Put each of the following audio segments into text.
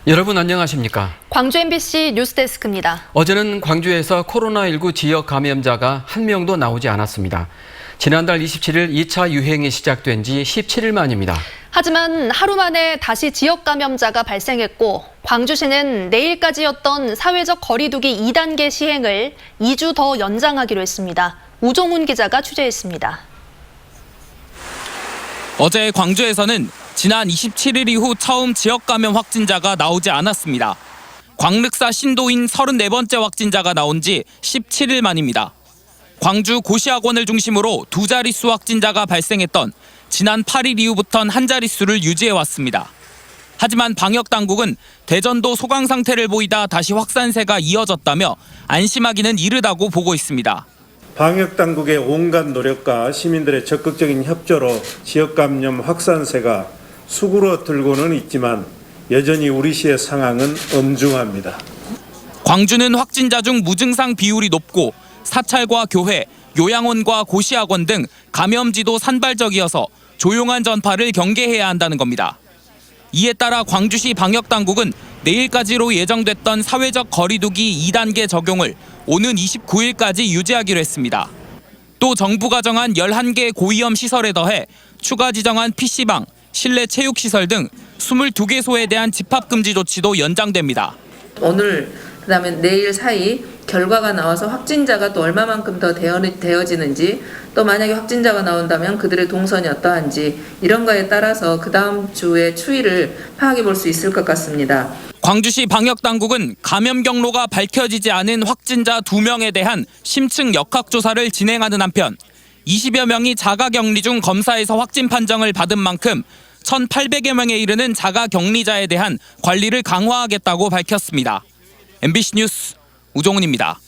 여러분 안녕하십니까? 광주 MBC 뉴스데스크입니다. 어제는 광주에서 코로나19 지역 감염자가 한 명도 나오지 않았습니다. 지난달 27일 2차 유행이 시작된 지 17일 만입니다. 하지만 하루 만에 다시 지역 감염자가 발생했고 광주시는 내일까지였던 사회적 거리 두기 2단계 시행을 2주 더 연장하기로 했습니다. 우종훈 기자가 취재했습니다. 어제 광주에서는 지난 27일 이후 처음 지역 감염 확진자가 나오지 않았습니다. 광륵사 신도인 34번째 확진자가 나온 지 17일 만입니다. 광주 고시학원을 중심으로 두 자릿수 확진자가 발생했던 지난 8일 이후부터는 한 자릿수를 유지해왔습니다. 하지만 방역당국은 대전도 소강 상태를 보이다 다시 확산세가 이어졌다며 안심하기는 이르다고 보고 있습니다. 방역당국의 온갖 노력과 시민들의 적극적인 협조로 지역 감염 확산세가 수그러들고는 있지만 여전히 우리 시의 상황은 엄중합니다. 광주는 확진자 중 무증상 비율이 높고 사찰과 교회, 요양원과 고시학원 등 감염지도 산발적이어서 조용한 전파를 경계해야 한다는 겁니다. 이에 따라 광주시 방역당국은 내일까지로 예정됐던 사회적 거리두기 2단계 적용을 오는 29일까지 유지하기로 했습니다. 또 정부가 정한 11개 고위험 시설에 더해 추가 지정한 PC방, 실내 체육시설 등 22개소에 대한 집합금지 조치도 연장됩니다. 오늘 그다음에 내일 사이 결과가 나와서 확진자가 또 얼마만큼 더 되어지는지 또 만약에 확진자가 나온다면 그들의 동선이 어떠한지 이런 거에 따라서 그 다음 주의 추이를 파악해 볼 수 있을 것 같습니다. 광주시 방역당국은 감염 경로가 밝혀지지 않은 확진자 2명에 대한 심층 역학조사를 진행하는 한편 20여 명이 자가격리 중 검사에서 확진 판정을 받은 만큼 1,800여 명에 이르는 자가격리자에 대한 관리를 강화하겠다고 밝혔습니다. MBC 뉴스 우종훈입니다.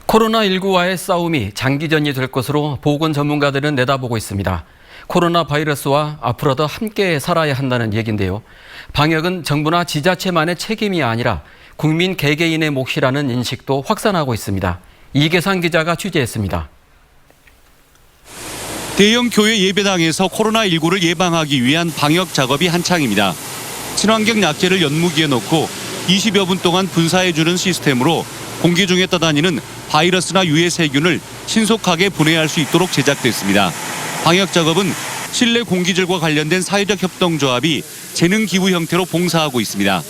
코로나19와의 싸움이 장기전이 될 것으로 보건 전문가들은 내다보고 있습니다. 코로나 바이러스와 앞으로 더 함께 살아야 한다는 얘기인데요. 방역은 정부나 지자체만의 책임이 아니라 국민 개개인의 몫이라는 인식도 확산하고 있습니다. 이계상 기자가 취재했습니다. 대형 교회 예배당에서 코로나19를 예방하기 위한 방역 작업이 한창입니다. 친환경 약재를 연무기에 넣고 20여 분 동안 분사해주는 시스템으로 공기 중에 떠다니는 바이러스나 유해 세균을 신속하게 분해할 수 있도록 제작됐습니다. 방역 작업은 실내 공기질과 관련된 사회적 협동조합이 재능 기부 형태로 봉사하고 있습니다.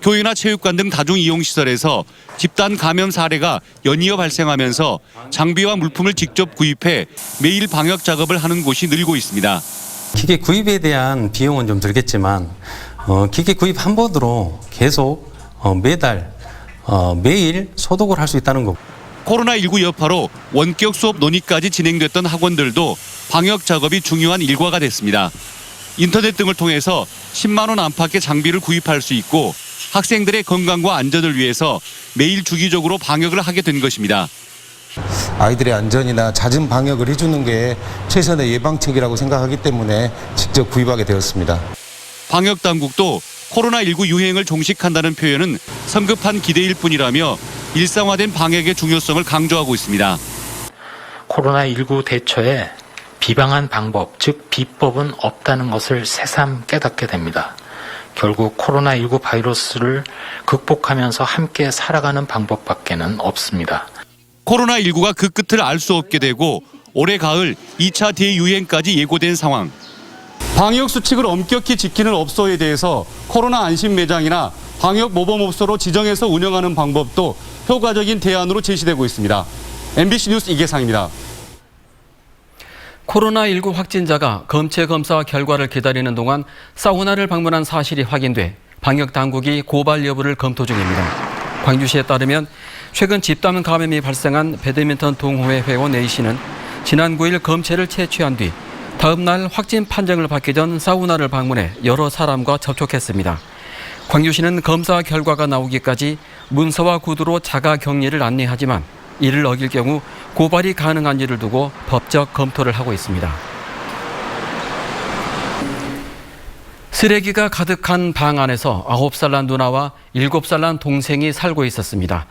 교회나 체육관 등 다중이용시설에서 집단 감염 사례가 연이어 발생하면서 장비와 물품을 직접 구입해 매일 방역 작업을 하는 곳이 늘고 있습니다. 기계 구입에 대한 비용은 좀 들겠지만 기계 구입 한 번으로 계속 매달 매일 소독을 할 수 있다는 거. 코로나19 여파로 원격 수업 논의까지 진행됐던 학원들도 방역 작업이 중요한 일과가 됐습니다. 인터넷 등을 통해서 10만 원 안팎의 장비를 구입할 수 있고 학생들의 건강과 안전을 위해서 매일 주기적으로 방역을 하게 된 것입니다. 아이들의 안전이나 잦은 방역을 해주는 게 최선의 예방책이라고 생각하기 때문에 직접 구입하게 되었습니다. 방역 당국도 코로나19 유행을 종식한다는 표현은 성급한 기대일 뿐이라며 일상화된 방역의 중요성을 강조하고 있습니다. 코로나19 대처에 비방한 방법, 즉 비법은 없다는 것을 새삼 깨닫게 됩니다. 결국 코로나19 바이러스를 극복하면서 함께 살아가는 방법밖에는 없습니다. 코로나19가 그 끝을 알 수 없게 되고 올해 가을 2차 대유행까지 예고된 상황. 방역 수칙을 엄격히 지키는 업소에 대해서 코로나 안심 매장이나 방역 모범업소로 지정해서 운영하는 방법도 효과적인 대안으로 제시되고 있습니다. MBC 뉴스 이계상입니다. 코로나19 확진자가 검체 검사 결과를 기다리는 동안 사우나를 방문한 사실이 확인돼 방역당국이 고발 여부를 검토 중입니다. 광주시에 따르면 최근 집단 감염이 발생한 배드민턴 동호회 회원 A씨는 지난 9일 검체를 채취한 뒤 다음 날 확진 판정을 받기 전 사우나를 방문해 여러 사람과 접촉했습니다. 광주시는 검사 결과가 나오기까지 문서와 구두로 자가격리를 안내하지만 이를 어길 경우 고발이 가능한지를 두고 법적 검토를 하고 있습니다. 쓰레기가 가득한 방 안에서 9살 난 누나와 7살 난 동생이 살고 있었습니다.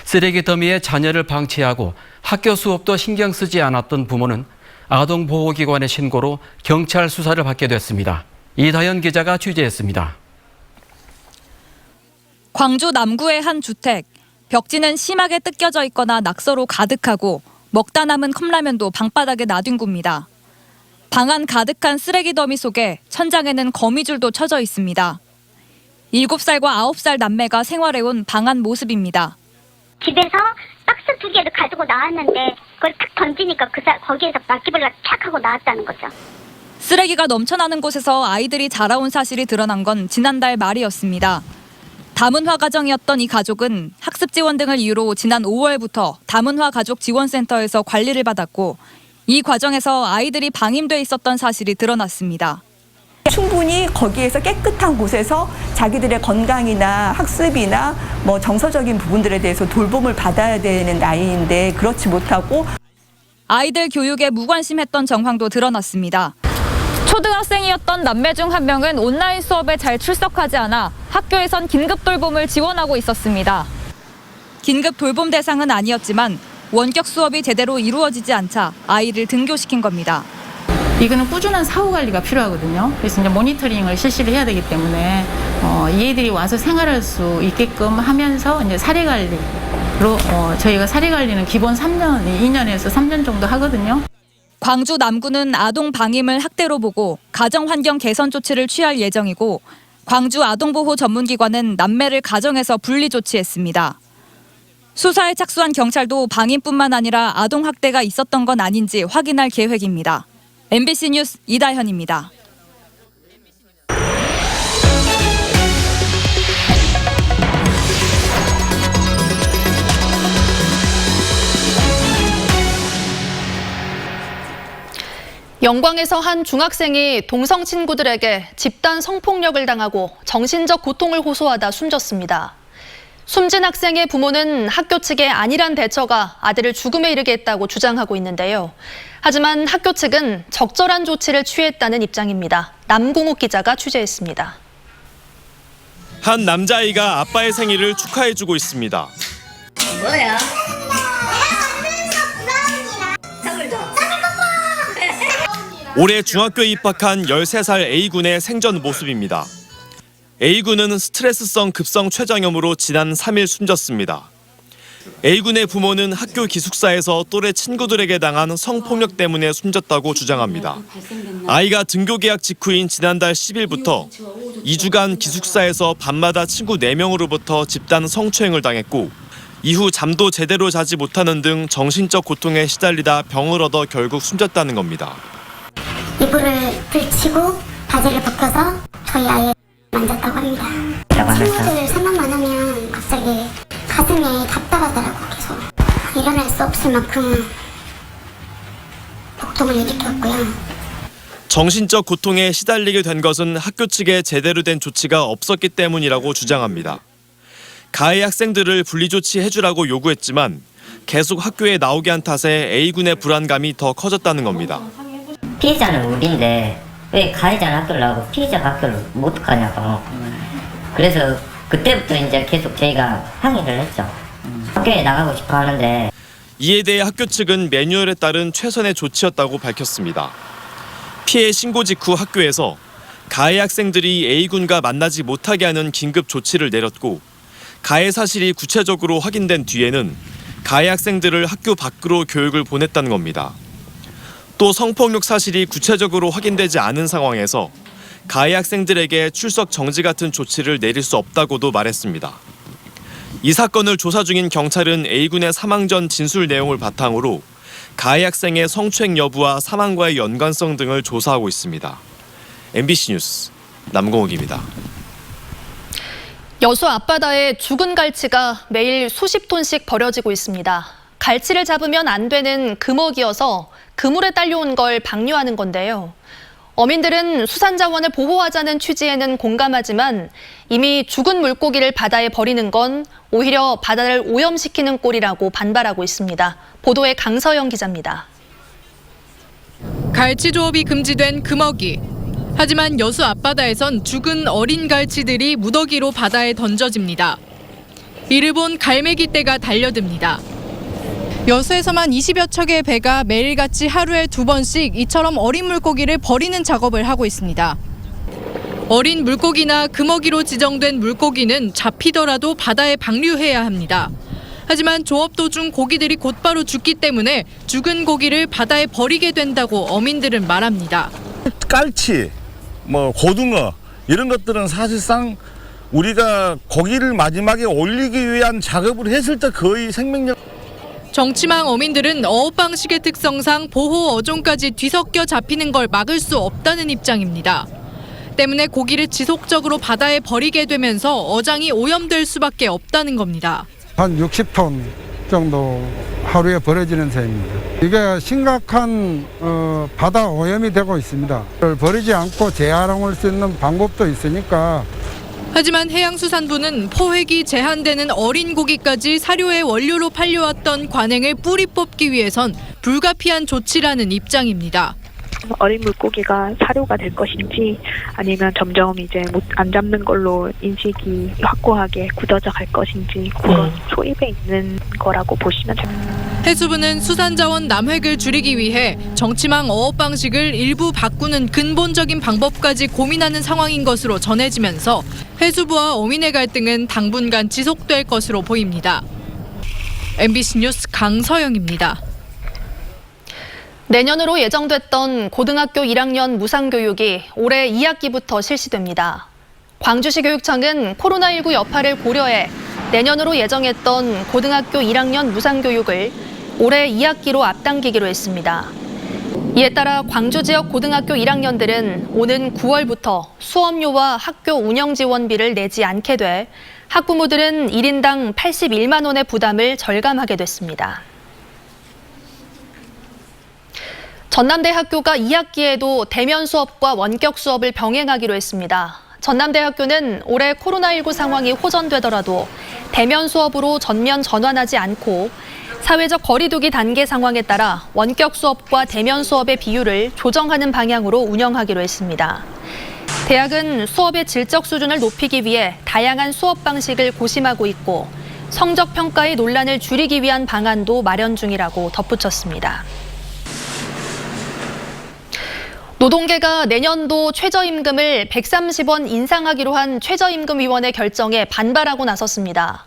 쓰레기 더미에 자녀를 방치하고 학교 수업도 신경 쓰지 않았던 부모는 아동보호기관의 신고로 경찰 수사를 받게 됐습니다. 이다현 기자가 취재했습니다. 광주 남구의 한 주택. 벽지는 심하게 뜯겨져 있거나 낙서로 가득하고 먹다 남은 컵라면도 방바닥에 놔둔 겁니다. 방 안 가득한 쓰레기 더미 속에 천장에는 거미줄도 쳐져 있습니다. 7살과 9살 남매가 생활해온 방 안 모습입니다. 집에서 박스 2개를 가지고 나왔는데 그걸 탁 던지니까 거기에서 바퀴벌레가 착 하고 나왔다는 거죠. 쓰레기가 넘쳐나는 곳에서 아이들이 자라온 사실이 드러난 건 지난달 말이었습니다. 다문화 가정이었던 이 가족은 학습 지원 등을 이유로 지난 5월부터 다문화 가족 지원센터에서 관리를 받았고 이 과정에서 아이들이 방임돼 있었던 사실이 드러났습니다. 충분히 거기에서 깨끗한 곳에서 자기들의 건강이나 학습이나 정서적인 부분들에 대해서 돌봄을 받아야 되는 나이인데 그렇지 못하고 아이들 교육에 무관심했던 정황도 드러났습니다. 초등학생이었던 남매 중 한 명은 온라인 수업에 잘 출석하지 않아 학교에선 긴급 돌봄을 지원하고 있었습니다. 긴급 돌봄 대상은 아니었지만 원격 수업이 제대로 이루어지지 않자 아이를 등교시킨 겁니다. 이거는 꾸준한 사후 관리가 필요하거든요. 그래서 이제 모니터링을 실시를 해야 되기 때문에 이 애들이 와서 생활할 수 있게끔 하면서 이제 사례 관리로 저희가 사례 관리는 기본 2년에서 3년 정도 하거든요. 광주 남구는 아동 방임을 학대로 보고 가정 환경 개선 조치를 취할 예정이고 광주 아동보호 전문기관은 남매를 가정에서 분리 조치했습니다. 수사에 착수한 경찰도 방임뿐만 아니라 아동 학대가 있었던 건 아닌지 확인할 계획입니다. MBC 뉴스 이다현입니다. 영광에서 한 중학생이 동성 친구들에게 집단 성폭력을 당하고 정신적 고통을 호소하다 숨졌습니다. 숨진 학생의 부모는 학교 측의 안일한 대처가 아들을 죽음에 이르게 했다고 주장하고 있는데요. 하지만 학교 측은 적절한 조치를 취했다는 입장입니다. 남궁욱 기자가 취재했습니다. 한 남자아이가 아빠의 생일을 축하해주고 있습니다. 뭐야? 올해 중학교에 입학한 13살 A군의 생전 모습입니다. A군은 스트레스성 급성 췌장염으로 지난 3일 숨졌습니다. A군의 부모는 학교 기숙사에서 또래 친구들에게 당한 성폭력 때문에 숨졌다고 주장합니다. 아이가 등교 개학 직후인 지난달 10일부터 2주간 기숙사에서 밤마다 친구 4명으로부터 집단 성추행을 당했고 이후 잠도 제대로 자지 못하는 등 정신적 고통에 시달리다 병을 얻어 결국 숨졌다는 겁니다. 이불을 들치고 바지를 벗겨서 저희 아이 만졌다고 합니다. 친구들 생각만 하면 갑자기 가슴이 답답하더라고. 계속 일어날 수 없을 만큼 복통을 일으켰고요. 정신적 고통에 시달리게 된 것은 학교 측의 제대로 된 조치가 없었기 때문이라고 주장합니다. 가해 학생들을 분리조치해주라고 요구했지만 계속 학교에 나오게 한 탓에 A군의 불안감이 더 커졌다는 겁니다. 피해자는 우리인데 왜 가해자는 학교를 나오고 피해자가 학교를 못 가냐고. 그래서 그때부터 이제 계속 저희가 항의를 했죠. 학교에 나가고 싶어 하는데. 이에 대해 학교 측은 매뉴얼에 따른 최선의 조치였다고 밝혔습니다. 피해 신고 직후 학교에서 가해 학생들이 A군과 만나지 못하게 하는 긴급 조치를 내렸고 가해 사실이 구체적으로 확인된 뒤에는 가해 학생들을 학교 밖으로 교육을 보냈다는 겁니다. 또 성폭력 사실이 구체적으로 확인되지 않은 상황에서 가해 학생들에게 출석 정지 같은 조치를 내릴 수 없다고도 말했습니다. 이 사건을 조사 중인 경찰은 A군의 사망 전 진술 내용을 바탕으로 가해 학생의 성추행 여부와 사망과의 연관성 등을 조사하고 있습니다. MBC 뉴스 남궁욱입니다. 여수 앞바다에 죽은 갈치가 매일 수십 톤씩 버려지고 있습니다. 갈치를 잡으면 안 되는 금어기여서 그물에 딸려온 걸 방류하는 건데요. 어민들은 수산자원을 보호하자는 취지에는 공감하지만 이미 죽은 물고기를 바다에 버리는 건 오히려 바다를 오염시키는 꼴이라고 반발하고 있습니다. 보도에 강서영 기자입니다. 갈치 조업이 금지된 금어기. 하지만 여수 앞바다에선 죽은 어린 갈치들이 무더기로 바다에 던져집니다. 이를 본 갈매기떼가 달려듭니다. 여수에서만 20여 척의 배가 매일같이 하루에 2번씩 이처럼 어린 물고기를 버리는 작업을 하고 있습니다. 어린 물고기나 금어기로 지정된 물고기는 잡히더라도 바다에 방류해야 합니다. 하지만 조업 도중 고기들이 곧바로 죽기 때문에 죽은 고기를 바다에 버리게 된다고 어민들은 말합니다. 깔치, 고등어 이런 것들은 사실상 우리가 고기를 마지막에 올리기 위한 작업을 했을 때 거의 생명력. 정치망 어민들은 어업 방식의 특성상 보호 어종까지 뒤섞여 잡히는 걸 막을 수 없다는 입장입니다. 때문에 고기를 지속적으로 바다에 버리게 되면서 어장이 오염될 수밖에 없다는 겁니다. 한 60톤 정도 하루에 버려지는 셈입니다. 이게 심각한 바다 오염이 되고 있습니다. 버리지 않고 재활용할 수 있는 방법도 있으니까. 하지만 해양수산부는 포획이 제한되는 어린 고기까지 사료의 원료로 팔려왔던 관행을 뿌리 뽑기 위해선 불가피한 조치라는 입장입니다. 어린 물고기가 사료가 될 것인지 아니면 점점 이제 안 잡는 걸로 인식이 확고하게 굳어져 갈 것인지 그런 초입에 있는 거라고 보시면 됩니다. 해수부는 수산자원 남획을 줄이기 위해 정치망 어업 방식을 일부 바꾸는 근본적인 방법까지 고민하는 상황인 것으로 전해지면서 해수부와 어민의 갈등은 당분간 지속될 것으로 보입니다. MBC 뉴스 강서영입니다. 내년으로 예정됐던 고등학교 1학년 무상교육이 올해 2학기부터 실시됩니다. 광주시 교육청은 코로나19 여파를 고려해 내년으로 예정했던 고등학교 1학년 무상교육을 올해 2학기로 앞당기기로 했습니다. 이에 따라 광주 지역 고등학교 1학년들은 오는 9월부터 수업료와 학교 운영 지원비를 내지 않게 돼 학부모들은 1인당 81만 원의 부담을 절감하게 됐습니다. 전남대학교가 2학기에도 대면 수업과 원격 수업을 병행하기로 했습니다. 전남대학교는 올해 코로나19 상황이 호전되더라도 대면 수업으로 전면 전환하지 않고 사회적 거리두기 단계 상황에 따라 원격 수업과 대면 수업의 비율을 조정하는 방향으로 운영하기로 했습니다. 대학은 수업의 질적 수준을 높이기 위해 다양한 수업 방식을 고심하고 있고 성적 평가의 논란을 줄이기 위한 방안도 마련 중이라고 덧붙였습니다. 노동계가 내년도 최저임금을 130원 인상하기로 한 최저임금위원회 결정에 반발하고 나섰습니다.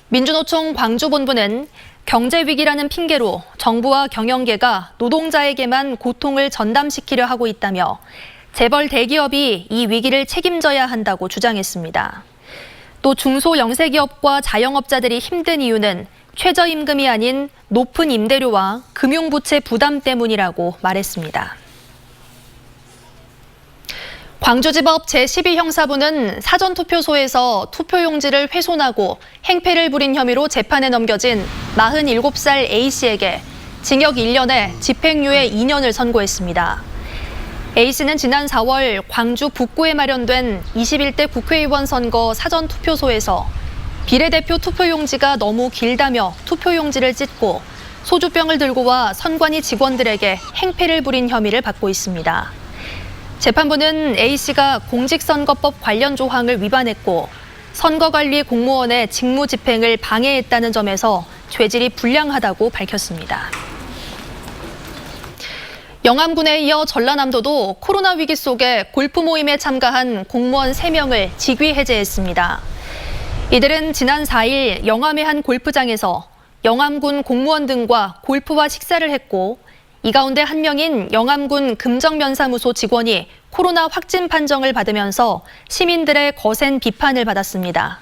민주노총 광주본부는 경제위기라는 핑계로 정부와 경영계가 노동자에게만 고통을 전담시키려 하고 있다며 재벌 대기업이 이 위기를 책임져야 한다고 주장했습니다. 또 중소영세기업과 자영업자들이 힘든 이유는 최저임금이 아닌 높은 임대료와 금융부채 부담 때문이라고 말했습니다. 광주지법 제12형사부는 사전투표소에서 투표용지를 훼손하고 행패를 부린 혐의로 재판에 넘겨진 47살 A씨에게 징역 1년에 집행유예 2년을 선고했습니다. A씨는 지난 4월 광주 북구에 마련된 21대 국회의원 선거 사전투표소에서 비례대표 투표용지가 너무 길다며 투표용지를 찢고 소주병을 들고 와 선관위 직원들에게 행패를 부린 혐의를 받고 있습니다. 재판부는 A씨가 공직선거법 관련 조항을 위반했고 선거관리 공무원의 직무 집행을 방해했다는 점에서 죄질이 불량하다고 밝혔습니다. 영암군에 이어 전라남도도 코로나 위기 속에 골프 모임에 참가한 공무원 3명을 직위 해제했습니다. 이들은 지난 4일 영암의 한 골프장에서 영암군 공무원 등과 골프와 식사를 했고 이 가운데 한 명인 영암군 금정면사무소 직원이 코로나 확진 판정을 받으면서 시민들의 거센 비판을 받았습니다.